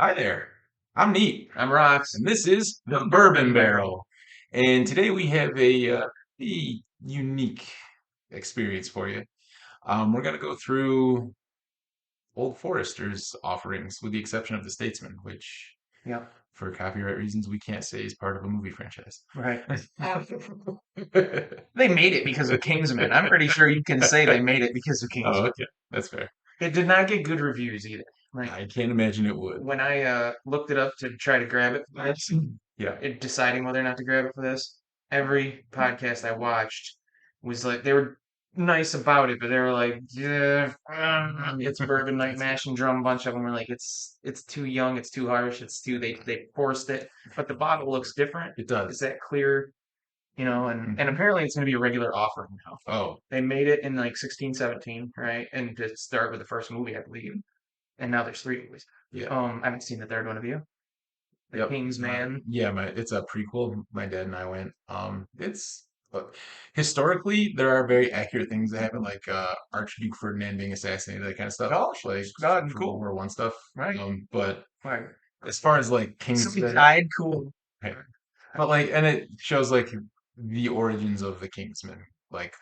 Hi there. I'm Neat, I'm Rox. and this is the Bourbon Barrel. And today we have a unique experience for you. We're going to go through Old Forester's offerings, with the exception of the Statesman, which, Yep, for copyright reasons, we can't say is part of a movie franchise. right. They made it because of Kingsman. I'm pretty sure you can say they made it because of Oh, Kingsman. okay. That's fair. It did not get good reviews either. Like I can't imagine it would. when I looked it up to try to grab it for this, Yeah. deciding whether or not to grab it for this, every podcast I watched was like they were nice about it, but they were like, yeah, it's Bourbon Night That's fair. Mash and Drum. A bunch of them were like, it's too young, it's too harsh, it's too they forced it. But the bottle looks different. It It's does. that clear, and Hmm. apparently it's going to be a regular offering now. Oh, They made it in like 16, 17, right? And to start with the first movie, I believe. And now there's three movies. yeah. I haven't seen the third one of you. The Yep. King's Man. Yeah, it's a prequel. My dad and I went. It's look, historically there are very accurate things that happen, like Archduke Ferdinand being assassinated, that kind of stuff, Oh, like God, for World cool. War One stuff. Right. But Right. as far as like So King's, he died, cool. right. But like, and it shows like the origins of the Kingsmen, like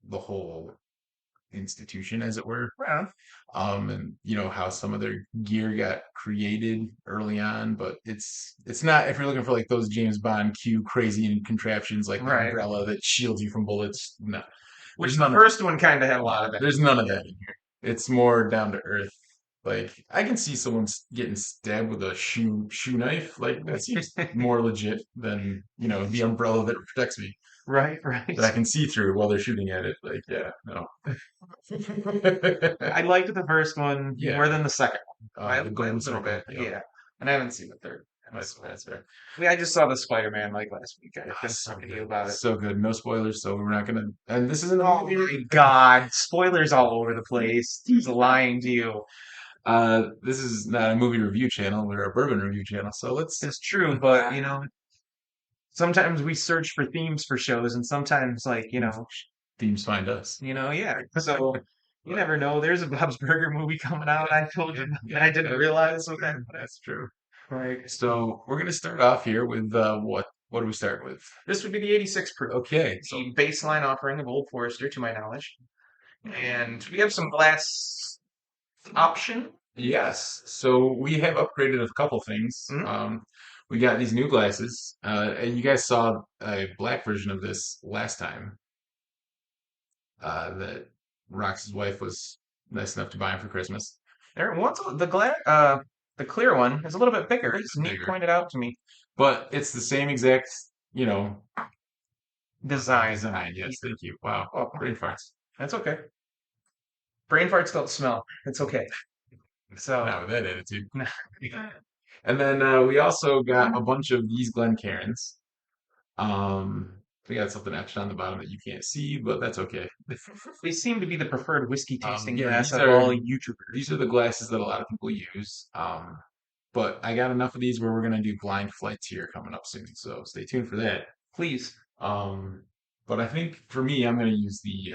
the whole institution, as it were. Right. And how some of their gear got created early on, but it's not, if you're looking for like those James Bond Q crazy contraptions like the Right. umbrella that shields you from bullets. No, Which there's the none of first one kind of had a lot of that. there's none of that in here. It's more down to earth. Like I can see someone getting stabbed with a shoe knife. Like that seems more legit than the umbrella that protects me, Right. Right. that I can see through while they're shooting at it. Like, yeah, no. I liked the first one Yeah. more than the second one. The A golden little circle. bit, Yep. yeah. And I haven't seen the third. That's fair. I just saw the Spider-Man like last week. I've Ah, been so talking to you good. about it. So good. No spoilers, so we're not gonna, and this isn't a Oh movie. my God. Spoilers all over the place. He's lying to you. This is not a movie review channel. We're a bourbon review channel. So let's It's true, but sometimes we search for themes for shows and sometimes themes find us. yeah. So you But never know. There's a Bob's Burger movie coming out. I told you that I didn't realize what that that's true. like So we're gonna start off here with what do we start with? this would be the 86 proof. Okay, so The baseline offering of Old Forester to my knowledge. And we have some glass option. yes, so we have upgraded a couple things. Mhm. We got these new glasses, and you guys saw a black version of this last time, that Rox's wife was nice enough to buy him for Christmas. There once the clear one is a little bit bigger. It's As Neat bigger, pointed out to me. but it's the same exact, you know, Design. design. Yes, thank you. Wow, Oh, brain farts. that's okay. Brain farts don't smell. It's okay. So Not with that attitude. And then we also got a bunch of these Glencairns. Um, we got something etched on the bottom that you can't see, but that's okay. they seem to be the preferred whiskey tasting Yeah, glass of all YouTubers. these are the glasses that a lot of people use. But I got enough of these where we're gonna do blind flights here coming up soon, so stay tuned for that. Please. Um, but I think for me, I'm gonna use the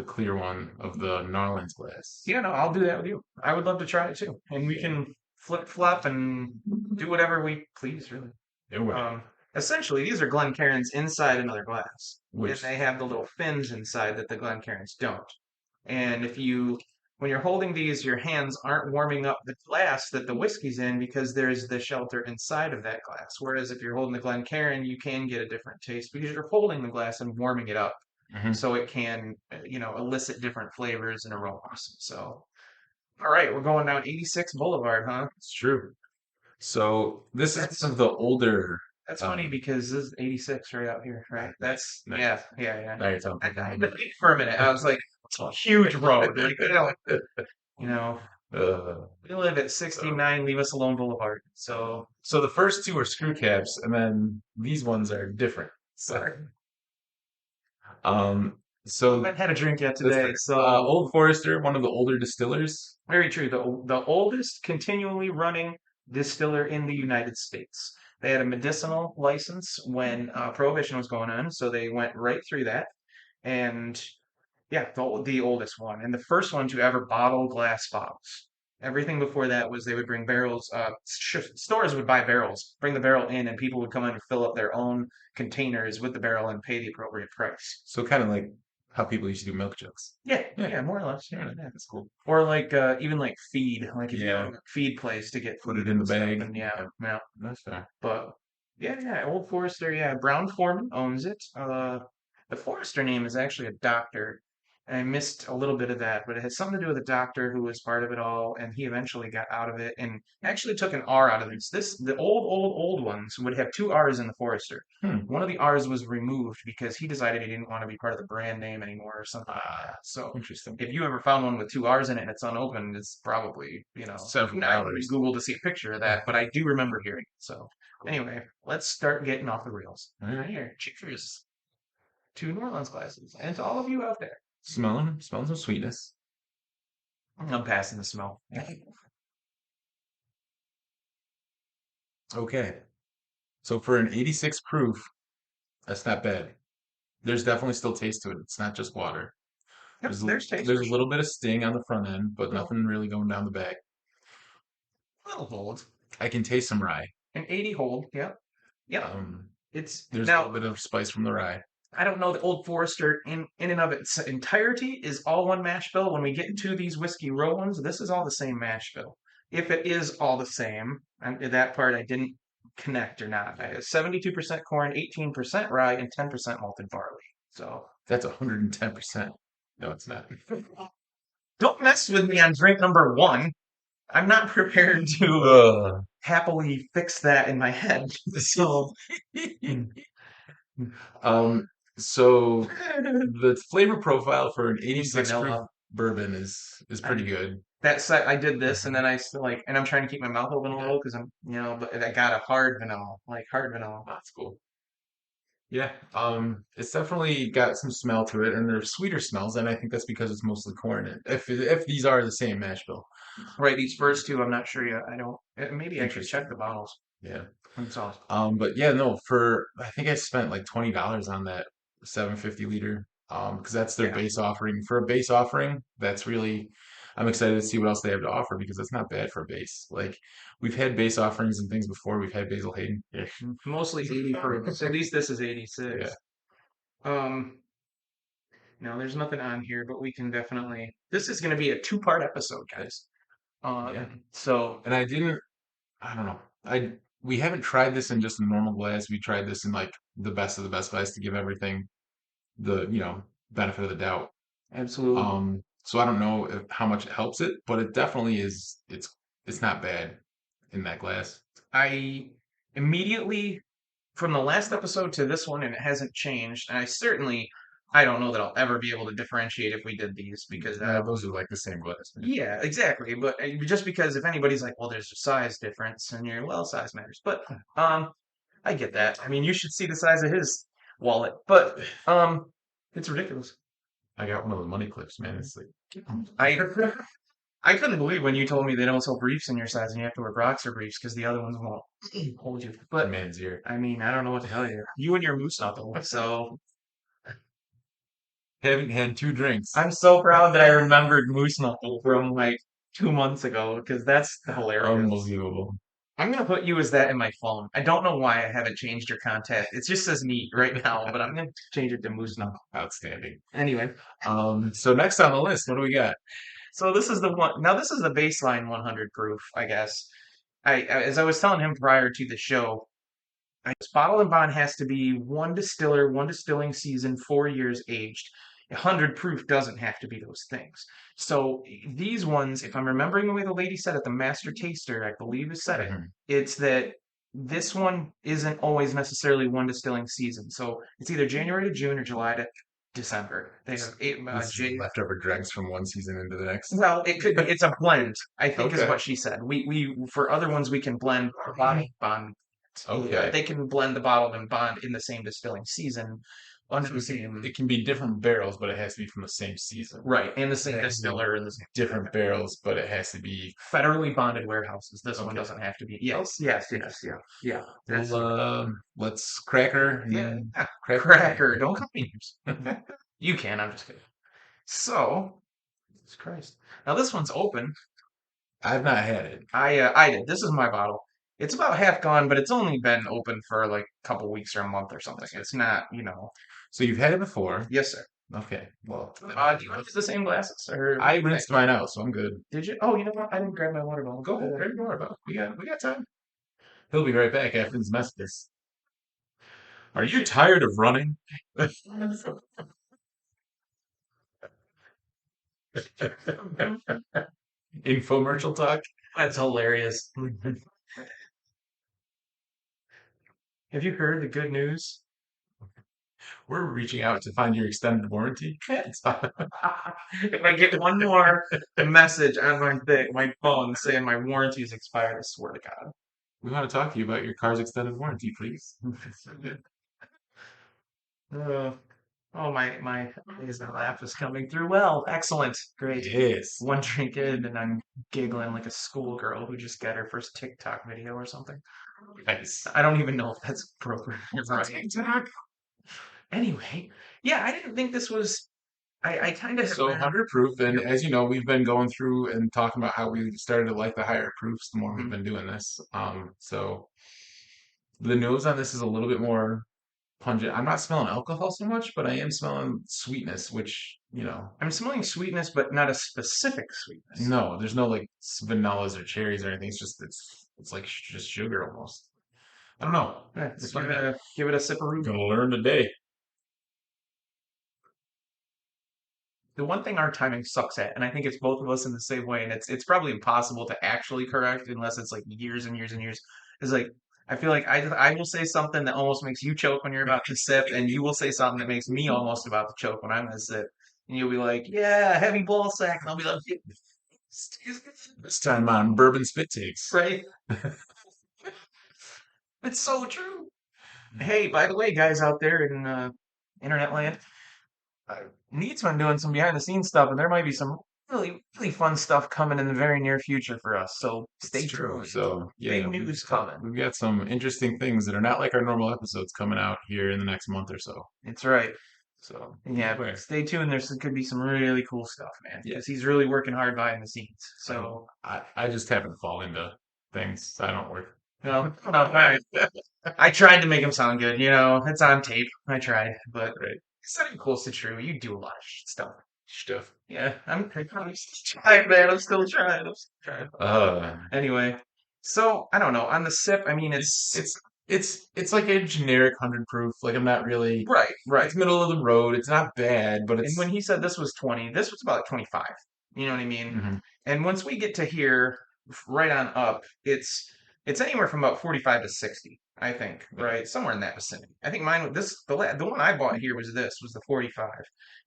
clear one of the Narlands glass. Yeah, no, I'll do that with you. I would love to try it too. And we Yeah, can flip flop and do whatever we please, really. no way. Um, Essentially, these are Glencairns inside another glass, and Which they have the little fins inside that the Glencairns don't. And when you're holding these, your hands aren't warming up the glass that the whiskey's in because there's the shelter inside of that glass. Whereas if you're holding the Glencairn, you can get a different taste because you're holding the glass and warming it up, mhm, so it can, elicit different flavors and aromas. So, all right, we're going down 86 Boulevard, huh? it's true. So this is That's one of the older. That's funny Um, because this is 86 right out here, right? That's nice. yeah, yeah, yeah. Now you're telling I people. had to think for a minute. I was like, it's a huge road. Like, you know, Uh, we live at so 69 Leave Us Alone Boulevard. So, so the first two are screw caps, and then these ones are different. So sorry. um, I so haven't had a drink yet that's today. fair. So, Old Forester, one of the older distillers. very true. The oldest continually running distiller in the United States. They had a medicinal license when Prohibition was going on, so they went right through that. And yeah, the oldest one, and the first one to ever bottle glass bottles. Everything before that was they would bring barrels. Stores would buy barrels, bring the barrel in, and people would come in and fill up their own containers with the barrel and pay the appropriate price. So kind of like how people used to do milk jugs. Yeah, Yeah, yeah, more or less. Yeah, yeah, yeah. that's cool. Or like even like feed, like if you go Yeah, to a feed place to get put feed it in the and stuff, bag. and yeah, Yeah, yeah. that's fair. But yeah, yeah, Old Forester, yeah. Brown Foreman owns it. The Forester name is actually a doctor. And I missed a little bit of that, but it has something to do with a doctor who was part of it all, and he eventually got out of it and actually took an R out of this. The old ones would have two R's in the Forester. Hmm. One of the R's was removed because he decided he didn't want to be part of the brand name anymore or something like Ah, that. So interesting. if you ever found one with two R's in it and it's unopened, it's probably, Several I didn't dollars. Google to see a picture of that, but I do remember hearing it. So anyway, let's start getting off the rails. All right. Here, cheers to New Orleans glasses and to all of you out there. Smelling some sweetness. I'm passing the smell. Okay. So for an 86 proof, that's not bad. There's definitely still taste to it. It's not just water. Yep, there's taste There's for a sure. little bit of sting on the front end, but Little, nothing really going down the back. little hold. I can taste some rye. An 80 hold. Yep. Yep. Um, It's there's a little now bit of spice from the rye. I don't know the Old Forester in and of its entirety is all one mash bill. When we get into these whiskey row ones, this is all the same mash bill. If it is all the same, and that part I didn't connect or not. I have 72% corn, 18% rye, and 10% malted barley. So That's 110%. No, it's not. don't mess with me on drink number one. I'm not prepared to Ugh. happily fix that in my head. So Um, so the flavor profile for an 86 proof vanilla. bourbon is pretty good. That set I did this and Mhm. then I still like and I'm trying to keep my mouth open a Yeah, little because I'm but I got a hard vanilla, like hard vanilla. that's cool. Yeah, it's definitely got some smell to it, and there's sweeter smells, and I think that's because it's mostly corn. If these are the same mash bill, Right, these first two I'm not sure yet. I don't maybe I should check interesting. the bottles. Yeah. That's all. But yeah, no, for I think I spent like $20 on that 750 liter. Because that's their Yeah. base offering. For a base offering, that's really I'm excited to see what else they have to offer because that's not bad for a base. Like we've had base offerings and things before. We've had Basil Hayden. Yeah. Mostly 80 proof. So at least this is Yeah. 86. Um no, there's nothing on here, but we can definitely this is gonna be a two-part episode, guys. Yeah. So And I don't know. We haven't tried this in just a normal glass. We tried this in like the best of the best glass to give everything the benefit of the doubt. absolutely. So I don't know how much it helps it, but it definitely is. It's not bad in that glass. I immediately from the last episode to this one, and it hasn't changed. And I don't know that I'll ever be able to differentiate if we did these because, Those are like the same glass. Man. yeah, exactly. But just because if anybody's like, well, there's a size difference, and you're, well, size matters. But I get that. I mean, you should see the size of his wallet, but it's ridiculous. I got one of the money clips, man. It's like I I couldn't believe when you told me they don't sell briefs in your size and you have to wear boxer briefs because the other ones won't hold you. But man's ear. I mean, I don't know what to tell you. You and your moose knuckle. So Haven't had two drinks. I'm so proud that I remembered moose knuckle from like 2 months ago because that's hilarious. Unbelievable. I'm gonna put you as that in my phone. I don't know why I haven't changed your contact. It just says neat right now, but I'm gonna change it to moose knuckle. Outstanding. Anyway, So next on the list, what do we got? so this is the one. Now this is the baseline 100 proof, I guess. As I was telling him prior to the show, bottle and bond has to be one distiller, one distilling season, 4 years aged. 100 proof doesn't have to be those things. So these ones, if I'm remembering the way the lady said it, the master taster, I believe, has said it. Mhm. It's that this one isn't always necessarily one distilling season. So it's either January to June or July to December. They have This is leftover dregs from one season into the next. well, it could be. It's a blend, I think, is Okay. what she said. We for other ones we can blend bottle bond. Okay. They can blend the bottled and bond in the same distilling season under the same It can be different barrels, but it has to be from the same season. right and the same It has to be distiller and the same different barrels, but it has to be federally bonded warehouses. This one okay. doesn't have to be. Yes, yes, yes, yeah, yeah. That's Well, let's cracker yeah. and Yeah. cracker. Cracker. Don't call me names. You can. I'm just kidding. So, Jesus Christ. Now this one's open. I've not had it. I did. This is my bottle. It's about half gone, but it's only been open for like a couple weeks or a month or something. That's good. It's not. So you've had it before. Yes, sir. Okay. Well, Do you use the same glasses or I okay. rinsed mine out, so I'm good. Did you? Oh, you know what? I didn't grab my water bottle. Go ahead, grab your water bottle. We got time. He'll be right back after these messages. Are you tired of running? Infomercial talk. That's hilarious. Have you heard the good news? We're reaching out to find your extended warranty. If I get one more message on my phone saying my warranty is expired, I swear to God. We want to talk to you about your car's extended warranty, please. Uh, oh, my laugh is coming through well. Excellent. Great. Yes. One drink in, and I'm giggling like a schoolgirl who just got her first TikTok video or something. Nice. I don't even know if that's appropriate. Right. TikTok. Anyway, yeah, I didn't think this was. I kind of So 100 proof, and Yep. as you know, we've been going through and talking about how we started to like the higher proofs the more we've Mhm. been doing this. So the nose on this is a little bit more pungent. I'm not smelling alcohol so much, but I am smelling sweetness, which, I'm smelling sweetness, but not a specific sweetness. no, there's no like vanillas or cherries or anything. It's like just sugar almost. I don't know. Let's It's funny. I'm give it a sipperoo. gonna learn today. The one thing our timing sucks at, and I think it's both of us in the same way, and it's probably impossible to actually correct unless it's like years and years and years. Is like I feel like I will say something that almost makes you choke when you're about to sip, and you will say something that makes me almost about to choke when I'm gonna sip. And you'll be like, "Yeah, heavy ball sack," and I'll be like, This time on bourbon spit takes. "Right." It's so true. Hey, by the way, guys out there in internet land, Neat's been doing some behind the scenes stuff, and there might be some really, really fun stuff coming in the very near future for us. So It's stay true. tuned. So Big yeah, news coming. we've got some interesting things that are not like our normal episodes coming out here in the next month or so. That's right. So Yeah, beware. stay tuned. Could be some really cool stuff, man, Yeah. because he's really working hard behind the scenes. I don't. So, I just happen to fall into things. I don't work. no, I tried to make him sound good. It's on tape. I tried, but Right. it's not even close to true. You do a lot of stuff. Stuff. Yeah, I'm still trying, man. I'm still trying. I'm still trying. Anyway, so I don't know. On the sip, I mean, it's it's it's like a generic 100 proof. Like I'm not really. right, right. It's middle of the road. It's not bad, but And it's. when he said this was 20, this was about 25. You know what I mean? Mhm. And once we get to here, right on up, it's anywhere from about 45 to 60, I think, Yeah. right? Somewhere in that vicinity. I think mine the one I bought here was the 45.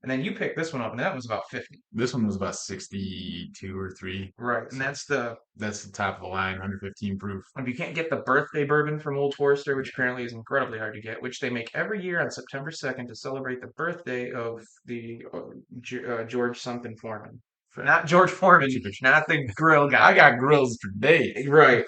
And then you picked this one up and that was about 50. This one was about 62 or three. Right. And So that's the top of the line, 115 proof. if you can't get the birthday bourbon from Old Forester, which apparently is incredibly hard to get, which they make every year on September 2nd to celebrate the birthday of the George something Foreman. Not George Foreman, not the grill guy. I got grills for days. Right.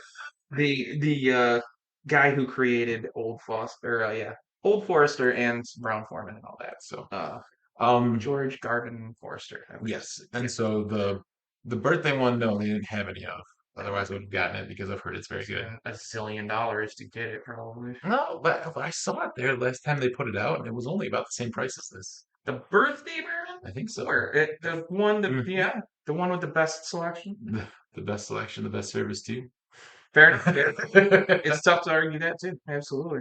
The guy who created Old Forester and Brown Foreman and all that. So, Uh, um, George Garvin Forester. yes, and so the birthday one, no, they didn't have any of. Otherwise, I would have gotten it because I've heard it's very good. A zillion dollars to get it, probably. No, but I saw it there last time they put it out, and it was only about the same price as this. The birthday bourbon? I think so. Where? The one that, Mm. yeah, the one with the best selection? The best selection, the best service too. Fair enough. It's tough to argue that too. Absolutely.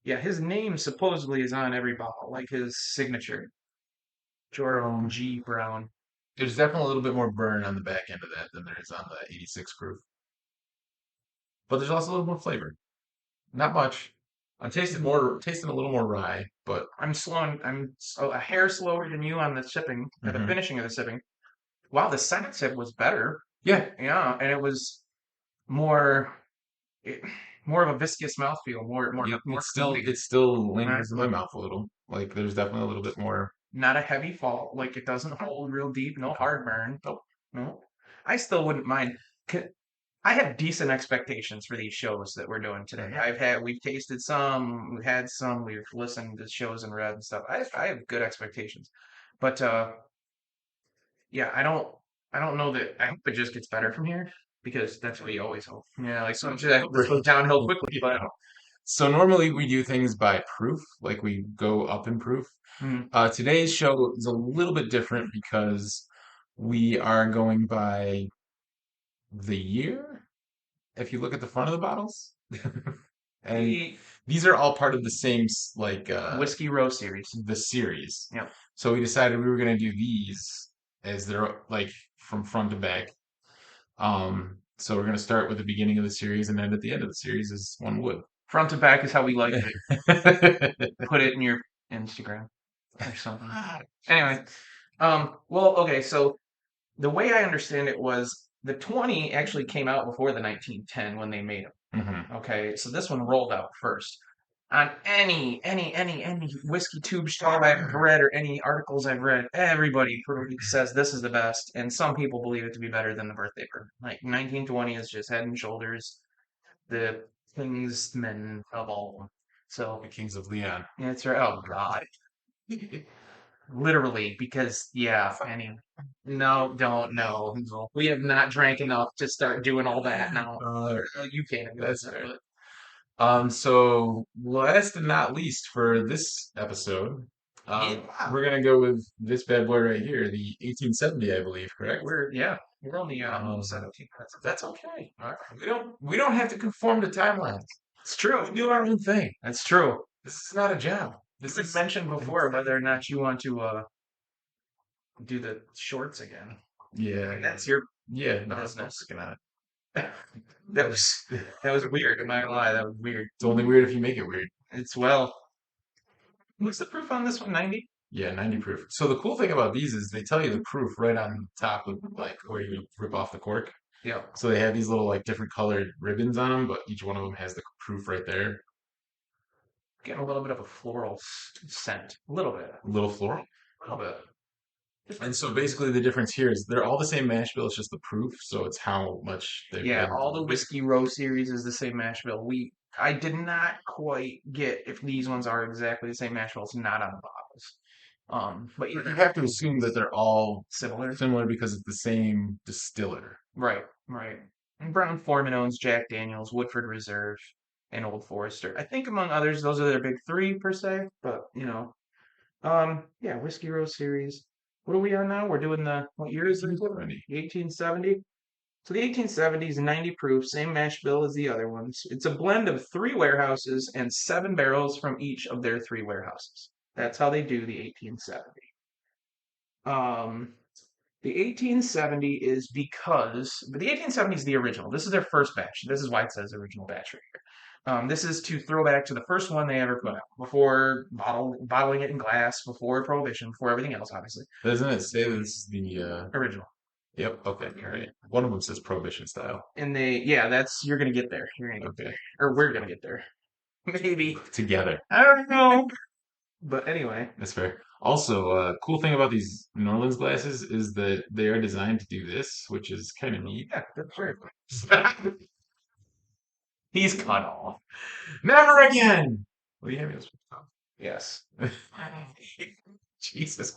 Yeah, his name supposedly is on every bottle, like his signature. Jordan G. Brown. There's definitely a little bit more burn on the back end of that than there is on the 86 proof. But there's also a little more flavor. Not much. Tasting a little more rye, but A hair slower than you on the sipping, or the mhm. finishing of the sipping. Wow, the second sip was better. Yeah, Yeah, and it was more, it, more of a viscous mouthfeel, yep. more It still fruity. lingers in my mouth a little. Like there's definitely a little bit more. Not a heavy fall. Like it doesn't hold real deep. No No, heartburn. nope. No. I still wouldn't mind. I have decent expectations for these shows that we're doing today. Mhm. We've tasted some, we've had some, we've listened to shows and read and stuff. I have good expectations, but yeah, I don't know that. I hope it just gets better from here because that's what you always hope. Yeah, like so I hope this goes downhill quickly. But Yeah. So normally we do things by proof, like we go up in proof. mm, Today's show is a little bit different because we are going by the year. If you look at the front of the bottles, and the these are all part of the same whiskey row series. the series. Yep. So we decided we were going to do these as they're like from front to back. So we're going to start with the beginning of the series and end at the end of the series is one wood. Front to back is how we like it. Put it in your Instagram or something. Anyway, well, okay, so the way I understand it was the 20 actually came out before the 1910 when they made them. Hmm. Okay, so this one rolled out first. On any whiskey tube stall I've read or any articles I've read, everybody says this is the best, and some people believe it to be better than the birthday bourbon. Like 1920 is just head and shoulders the kingsmen of all. So The Kings of Leon. it's right. Oh God, literally, because yeah. Anyway, no, don't no. No. We have not drank enough to start doing all that now. You can't do That's that, fair. but So last and not least for this episode, yeah, we're gonna go with this bad boy right here, the 1870, I believe, correct? we're only Um, 17 minutes. that's okay. All right. We don't have to conform to timelines. It's true. We do our own thing. That's true. This is not a job. This We is mentioned before whether or not you want to do the shorts again. yeah, That's your yeah. No, I'm business. working on it. That was that was weird. I'm not gonna lie, that was weird. It's only weird if you make it weird. It's well. What's the proof on this one? 90? Yeah, 90 proof. So the cool thing about these is they tell you the proof right on top of like where you rip off the cork. Yeah. So they have these little like different colored ribbons on them, but each one of them has the proof right there. Getting a little bit of a floral scent. A little bit. Little floral. A little bit. And so basically the difference here is they're all the same mash bill, it's just the proof, so it's how much they've Yeah, been. all the whiskey row series is the same mash bill. I did not quite get if these ones are exactly the same mash bill. It's not on the bottles. But You have to assume that they're all similar. similar because it's the same distiller. Right, right. And Brown Forman owns Jack Daniels, Woodford Reserve, and Old Forester. I think among others, those are their big three per se. But yeah, Whiskey Row series. What are we on now? We're doing the what year is it? 1870. 1870. So the 1870s, 90 proof, same mash bill as the other ones. It's a blend of three warehouses and 7 barrels from each of their three warehouses. That's how they do the 1870. Um, the 1870 is but the 1870 is the original. This is their first batch. This is why it says original batch right here. This is to throw back to the first one they ever put out before bottling it in glass, before Prohibition, before everything else, obviously. Doesn't it say this is the Original. Yep, okay, all right. One of them says prohibition style. And you're gonna get there. You're gonna get Okay. there, or we're gonna get there. Maybe. Together. I don't know. But anyway, That's fair. Also, cool thing about these New Orleans glasses is that they are designed to do this, which is kind of neat. yeah, that's right. He's cut off. Never again. What do you have here? Yes. Jesus.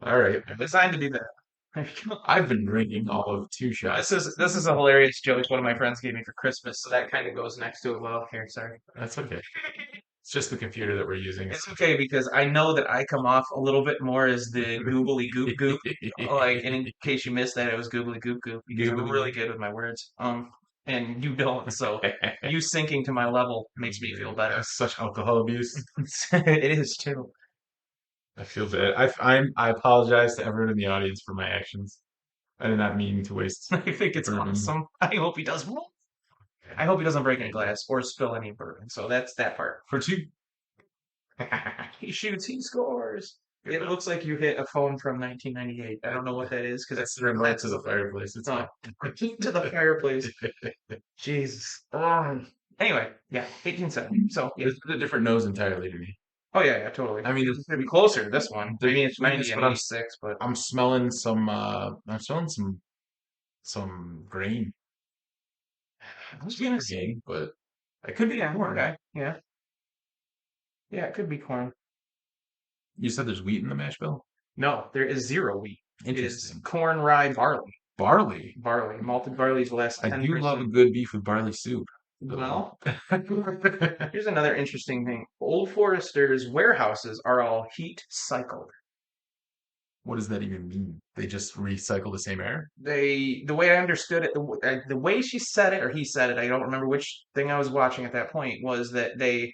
All right. Designed to do that. I've been drinking all of 2 shots. This is a hilarious joke one of my friends gave me for Christmas, so that kind of goes next to it. Well, here, sorry. That's okay. It's just the computer that we're using. It's okay because I know that I come off a little bit more as the googly goop goop. Like, and in case you missed that, it was googly goop goop because I'm really good with my words. And you don't, so you sinking to my level makes me feel better. That's such alcohol abuse. It is too. I feel bad. I apologize to everyone in the audience for my actions. I did not mean to waste I think it's bourbon. awesome. I hope he does. I hope he doesn't break any glass or spill any bourbon. So that's that part. For two. He shoots, he scores. It looks like you hit a phone from 1998. I don't know what that is because That's the remote to the fireplace. It's oh, fine. to the fireplace. Jesus. Anyway, yeah, 1870. So yeah. This is a different nose entirely to me. Oh yeah, totally. I mean, It's gonna be closer to this one. I mean, it's 90 this and one 86, but I'm smelling some. I'm smelling some grain. I was gonna say, Grain, but it could be yeah, corn. okay, yeah, yeah, it could be corn. You said there's wheat in the mash bill. No, there is zero wheat. It is Interesting. corn, rye, barley. Barley. Barley. Malted barley's the last I do love a 10%. good beef with barley soup. So, Well, here's another interesting thing. Old Forester's warehouses are all heat cycled. what does that even mean? They just recycle the same air? The way I understood it, the way she said it or he said it, I don't remember which thing I was watching at that point, was that they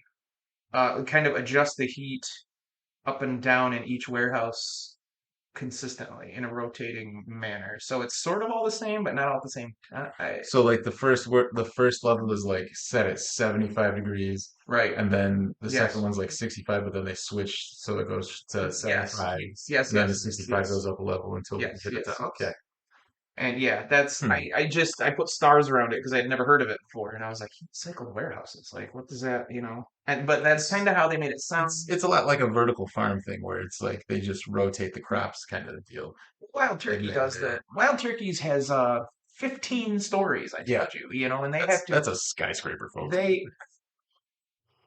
kind of adjust the heat up and down in each warehouse consistently in a rotating manner. So it's sort of all the same, but not all at the same time. So like the first level is like set at 75 degrees, Right. and then the second Yes. one's like 65, but then they switch so it goes to Yes. 75, Yes. Yes. and then the Yes. 65 Yes. goes up a level until we Yes. hit it. Yes. Okay. And yeah, that's Hmm. I put stars around it because I had never heard of it before, and I was like, heat cycled warehouses, like what does that, And but that's kind It's of how they made it it's sound. it's a lot like a vertical farm thing where it's like they just rotate the crops kind of deal. Wild Like Turkey that. does that. Wild Turkeys has 15 stories, I Yeah, told you, and they have that's to that's a skyscraper, folks. they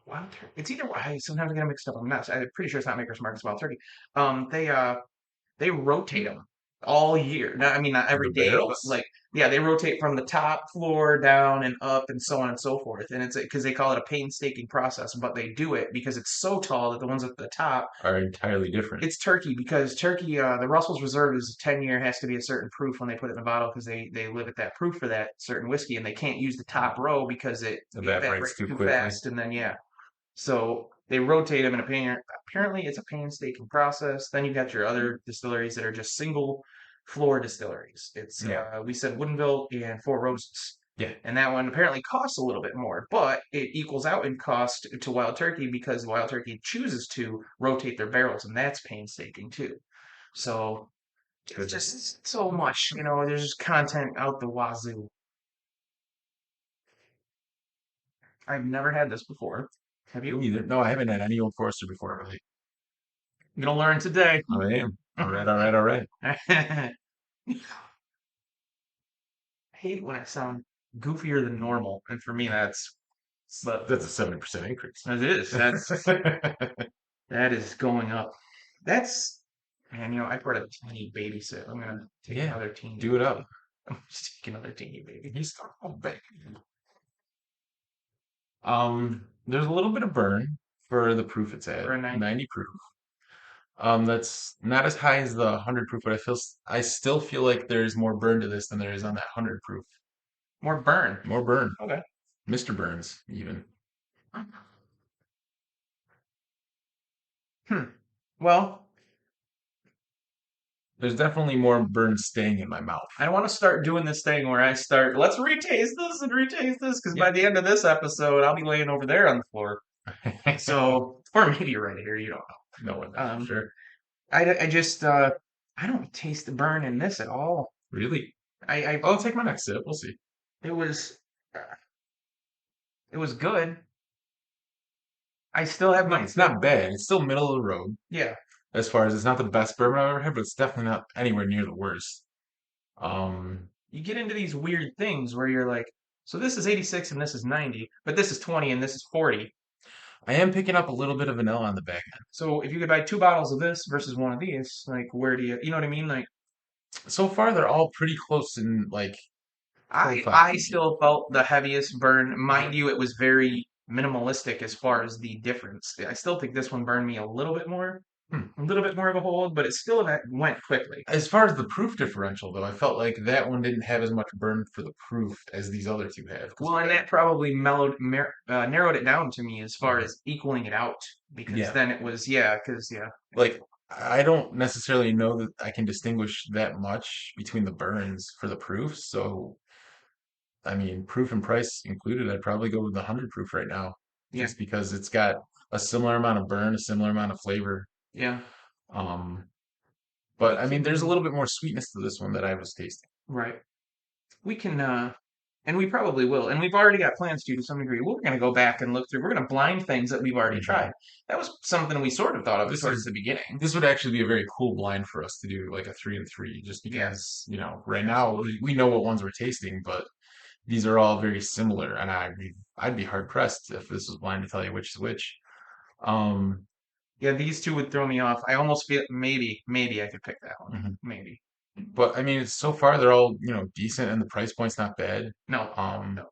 Wild Turkey. It's either I sometimes I get them mixed up. I'm pretty sure it's not Maker's Mark, it's Wild Turkey. They rotate them all year. Not, I mean, not The every day, but barrels like, yeah, they rotate from the top floor down and up and so on and so forth. And it's because they call it a painstaking process, but they do it because it's so tall that the ones at the top, are entirely different. it's turkey because turkey, the Russell's Reserve is 10 year, has to be a certain proof when they put it in the bottle because they live at that proof for that certain whiskey and they can't use the top row because it Evaporates evaporates too too quickly. fast. And then, yeah. So they rotate them in a apparently it's a painstaking process. Then you've got your other distilleries that are just single floor distilleries. It's Yeah, we said Woodinville and Four Roses. yeah. And that one apparently costs a little bit more, but it equals out in cost to Wild Turkey because Wild Turkey chooses to rotate their barrels, and that's painstaking too. So it's Goodness. just so much, there's just content out the wazoo. I've never had this before. Have Me you? neither. No, I haven't had any Old Forester before, really. I'm gonna learn today. I am. All right, all right, all right. I hate when I sound goofier than normal, and for me, but That's a 70% increase. as it is, that is going up. That's, man, I brought a teeny baby sip. I'm gonna take Yeah, another teeny do it up. baby. I'm just take another teeny baby He's oh, baby. There's a little bit of burn for the proof it's at, for a 90. 90 proof. That's not as high as the 100 proof, but I still feel like there's more burn to this than there is on that 100 proof. More burn. More burn. Okay. Mr. Burns, even. Hmm. Well, There's definitely more burn staying in my mouth. I want to start doing this thing where I start, let's retaste this and retaste this, because Yeah. by the end of this episode, I'll be laying over there on the floor. So, or maybe right here, you don't No one know. knows for sure. I just I don't taste the burn in this at all. Really? I I'll take my next sip. We'll see. it was uh, it was good. I still have No, my it's not bad. It's still middle of the road yeah. as far as it's not the best bourbon I've ever had, but it's definitely not anywhere near the worst. Um, You get into these weird things where you're like, so this is 86 and this is 90, but this is 20 and this is 40. I am picking up a little bit of vanilla on the back end. So if you could buy two bottles of this versus one of these, like where do you know what I mean? Like So far, they're all pretty close in like profile I to me. still felt the heaviest burn. Mind you, it was very minimalistic as far as the difference. I still think this one burned me Hmm. a little bit more of a hold, but it still went quickly. As far as the proof differential, though, I felt like that one didn't have as much burn for the proof as these other two have. Well, and that probably narrowed it down to me as far Mhm. as equaling it out, because Yeah, then it was, yeah, because, yeah. like I don't necessarily know that I can distinguish that much between the burns for the proofs. So, I mean, proof and price included, I'd probably go with the 100 proof right now, Yeah, just because it's got a similar amount of burn, a similar amount of flavor. yeah. Um, We but I mean, there's a can, little bit more sweetness to this one that I was tasting. right. We can, and we probably will, and we've already got plans to some degree. We're going to go back and look through. We're going to blind things that we've already Mhm. tried. That was something we sort of thought of This towards is the beginning. this would actually be a very cool blind for us to do like a 3 and 3, just because, Yes, right now absolutely. we know what ones we're tasting, but these are all very similar, and I'd be hard pressed if this was blind to tell you which is which. Um, Yeah, these two would throw me off. I almost feel maybe I could pick that one. mhm. Maybe. But I mean, so far they're all, decent and the price point's not bad. No, Um, no.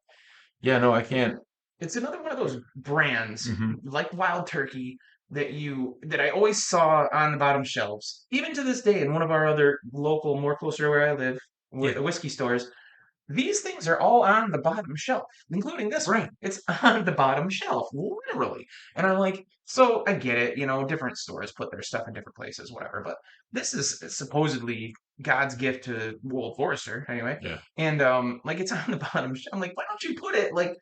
yeah, no, I can't. It's another one of those brands Hmm. like Wild Turkey that I always saw on the bottom shelves. Even to this day, in one of our other local, more closer to where I live, Yeah, whiskey stores, these things are all on the bottom shelf, including this one. right. It's on the bottom shelf, literally. And I'm like, so I get it, different stores put their stuff in different places, whatever. But this is supposedly God's gift to Old Forester, anyway. Yeah. And like it's on the bottom shelf. I'm like, why don't you put it like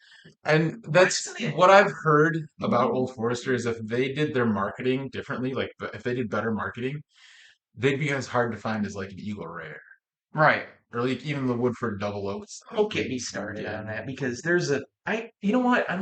And why that's isn't it? what I've heard about Old Forester is if they did their marketing differently, like if they did better marketing, they'd be as hard to find as like an Eagle Rare Right. or like even the Woodford Double Oaks. Don't get me started Yeah. on that because there's you know what? I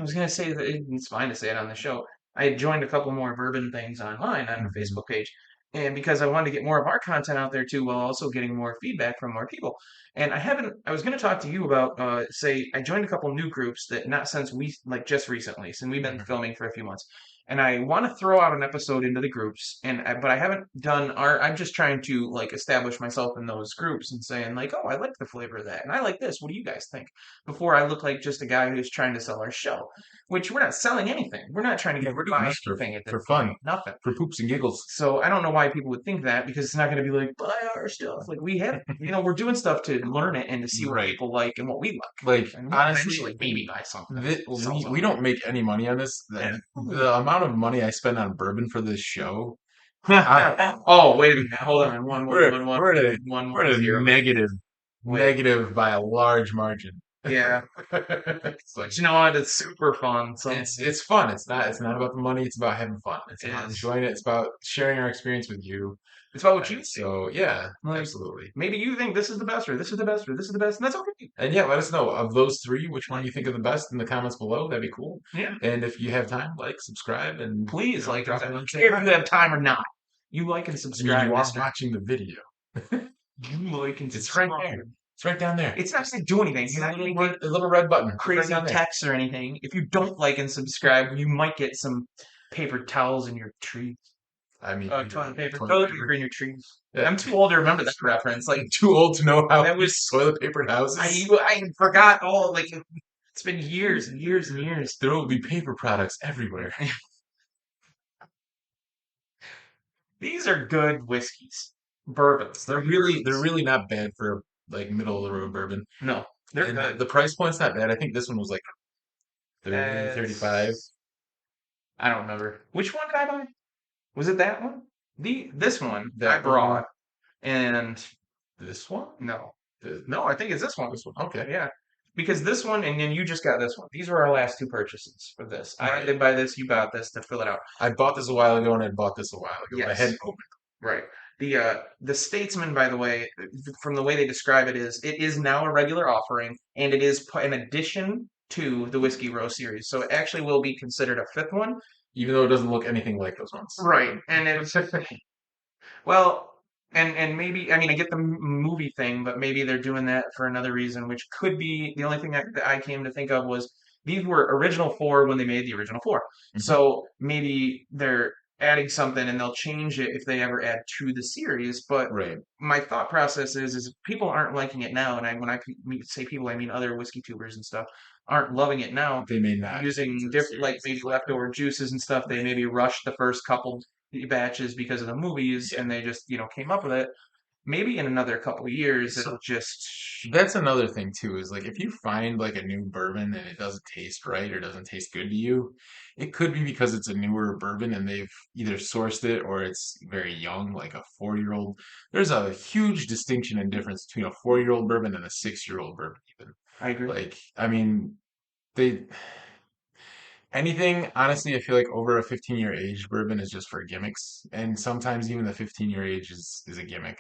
was going to say that it's fine to say it on the show. I had joined a couple more bourbon things online on the Hmm. Facebook page. And because I wanted to get more of our content out there too, while also getting more feedback from more people. And I was going to talk to you about, say, I joined a couple new groups that not since like just recently, since we've been Hmm. filming for a few months. And I want to throw out an episode into the groups, but I haven't done I'm just trying to like establish myself in those groups and saying like, oh, I like the flavor of that, and I like this. What do you guys think? Before I look like just a guy who's trying to sell our show, which we're not selling anything. We're not trying to Yeah, get we're doing buy this anything at this for point. fun, Nothing. for poops and giggles. So I don't know why people would think that because it's not going to be like buy our stuff. Like we have, we're doing stuff to learn it and to see what Right. people like and what we Like like, and we'll honestly, eventually maybe buy something, sell we something. don't make any money on this. The amount of money I spend on bourbon for this show, I Oh, wait a minute. Hold on. we're we're at a One zero. Wait. negative by a large margin. Yeah. It's like But you know what? It's super fun. So it's fun. It's not about the money. It's about having fun. It's it about is. enjoying it. It's about sharing our experience with you. It's about what you And think. so yeah, Like absolutely. maybe you think this is the best, or this is the best, or this is the best, and that's okay. And yeah, let us know of those three, which one you think are the best in the comments below. That'd be cool. Yeah. And if you have time, like, subscribe, and Please like and drop a link. care if you have time or not. You like and I mean, subscribe, you are mister. watching the video. You like and It's right subscribe. there. It's right down there. It's not going to do anything. It's You're a not little going to get red, a little red button. It's right crazy down there. texts or anything. If you don't like and subscribe, you might get some paper towels in your trees. I mean, Toilet paper. toilet Toilet paper. paper in your trees. Yeah. I'm too old to remember that reference. Like Too old to know how that to use was toilet paper houses. I forgot all like it's been years and years and years. There will be paper products everywhere. These are good whiskeys. Bourbons. They're They're bourbons. really not bad for like middle of the road bourbon. No, they're And good. the price point's not bad. I think this one was like 30, 35. As I don't remember. Which one did I buy? Was it that one? This one I That one, brought and this one, no. the, No, I think it's this one. this one. Okay. Yeah. Because this one and then you just got this one. These were our last two purchases for this. I Right. did buy this, you bought this to fill it out. I bought this a while ago, and I bought this a while ago, but I Yes. hadn't opened Right. The Statesman, by the way, from the way they describe it, it is now a regular offering, and it is an addition to the Whiskey Row series. So it actually will be considered a fifth one. even though it doesn't look anything like those ones. Right. And it's well, and maybe I mean I get the movie thing, but maybe they're doing that for another reason, which could be the only thing that I came to think of was these were original four when they made the original four. Hmm. So maybe they're adding something and they'll change it if they ever add to the series. But Right. my thought process is if people aren't liking it now, and when I say people, I mean other whiskey tubers and stuff aren't loving it now, They may not get using into the different like series. maybe leftover juices and stuff. They maybe rushed the first couple batches because of the movies Yeah. and they just came up with it maybe in another couple of years So it'll just that's another thing too, is like if you find like a new bourbon and it doesn't taste right or doesn't taste good to you, it could be because it's a newer bourbon and they've either sourced it or it's very young, like a 4-year-old. There's a huge distinction and difference between a 4-year-old bourbon and a 6-year-old bourbon even. I agree. Like, I mean, they anything, honestly, I feel like over a 15-year age bourbon is just for gimmicks. And sometimes even the 15-year age is a gimmick,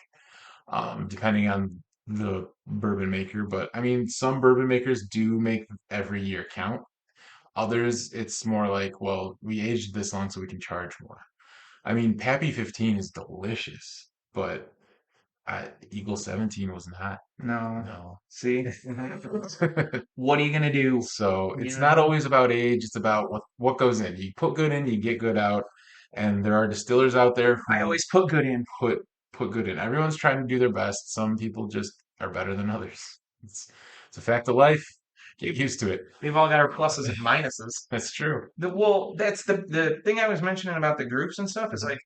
depending on the bourbon maker. But I mean, some bourbon makers do make every year count. Others, it's more like, well, we aged this long so we can charge more. I mean, Pappy 15 is delicious, but Eagle 17 was not. No, No. see, what are you gonna do? So You it's not know, always about age, it's about what goes in. You put good in, you get good out. And there are distillers out there I who always put good in. put put good in. Everyone's trying to do their best. Some people just are better than others. It's, it's a fact of life. Get used to it. We've all got our pluses and minuses. That's true. That's the thing I was mentioning about the groups and stuff is like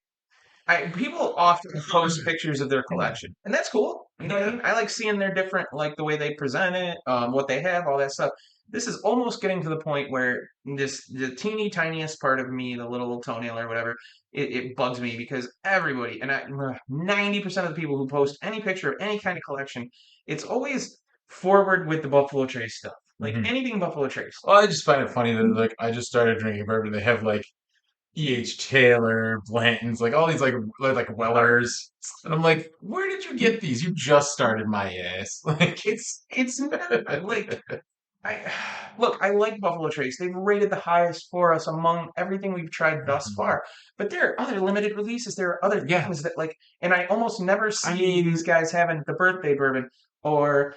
people often post pictures of their collection, and that's cool. You know what I mean? I like seeing their different, like the way they present it, what they have, all that stuff. This is almost getting to the point where the teeny tiniest part of me, the little toenail or whatever, it bugs me because everybody, 90% of the people who post any picture of any kind of collection, it's always forward with the Buffalo Trace stuff, like Mhm. anything Buffalo Trace. Well, I just find it funny that like I just started drinking bourbon. They have like E.H. Taylor, Blanton's, like all these like Wellers, and I'm like, where did you get these? You just started my ass. Like It's not like I look, I like Buffalo Trace. They've rated the highest for us among everything we've tried thus Mhm. far. But there are other limited releases. There are other Yeah, things that like, and I almost never I see these mean guys having the birthday bourbon or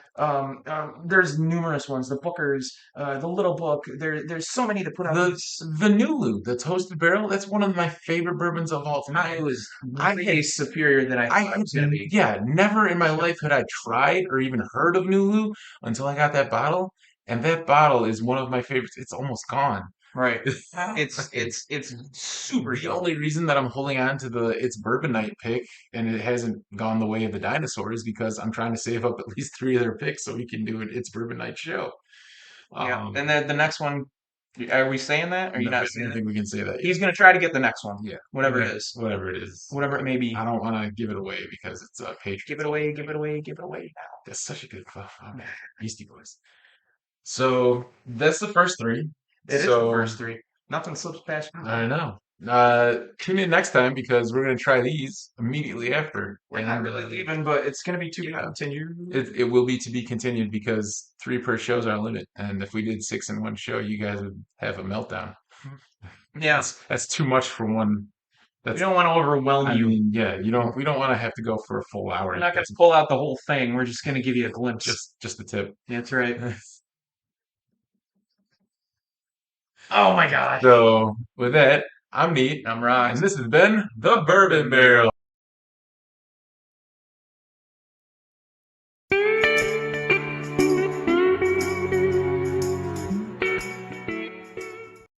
there's numerous ones. The Bookers, the Little Book. There's so many that put out the these. the Nulu, the toasted barrel. That's one of my favorite bourbons of all I time. was I had way superior than I I thought it had was going to be. yeah, never in my life had I tried or even heard of Nulu until I got that bottle, and that bottle is one of my favorites. It's almost gone. Right. It's super The dope. only reason that I'm holding on to the it's Bourbon Night pick and it hasn't gone the way of the dinosaurs because I'm trying to save up at least three of their picks so we can do an It's Bourbon Night show. Yeah. And Um, then the next one, are we saying that? Or are you no, not I saying don't that? think we can say that yet. He's going to try to get the next one, Yeah, whatever it is, whatever it is. whatever it may be. I don't want to give it away because it's Give it Patriots. away, give it away, give it away That's such a good stuff. now. Okay, Beastie Boys. So that's the first three. It is the So first three. Nothing slips past me. I know. Tune in next time because we're gonna try these immediately after, We're not and really leaving, but it's going to be to be yeah, continued. it will be to be continued because three per show is our limit, and if we did six in one show, you guys would have a meltdown. Yeah. That's too much for one. We That's don't want to overwhelm I you. mean, yeah, you don't. We don't want to have to go for a full hour We're and not going to pull out the whole thing. We're just going to give you a glimpse. just the tip. That's right. Oh my gosh. So with that, I'm Neat, I'm and Rox. this has been the Bourbon Barrel.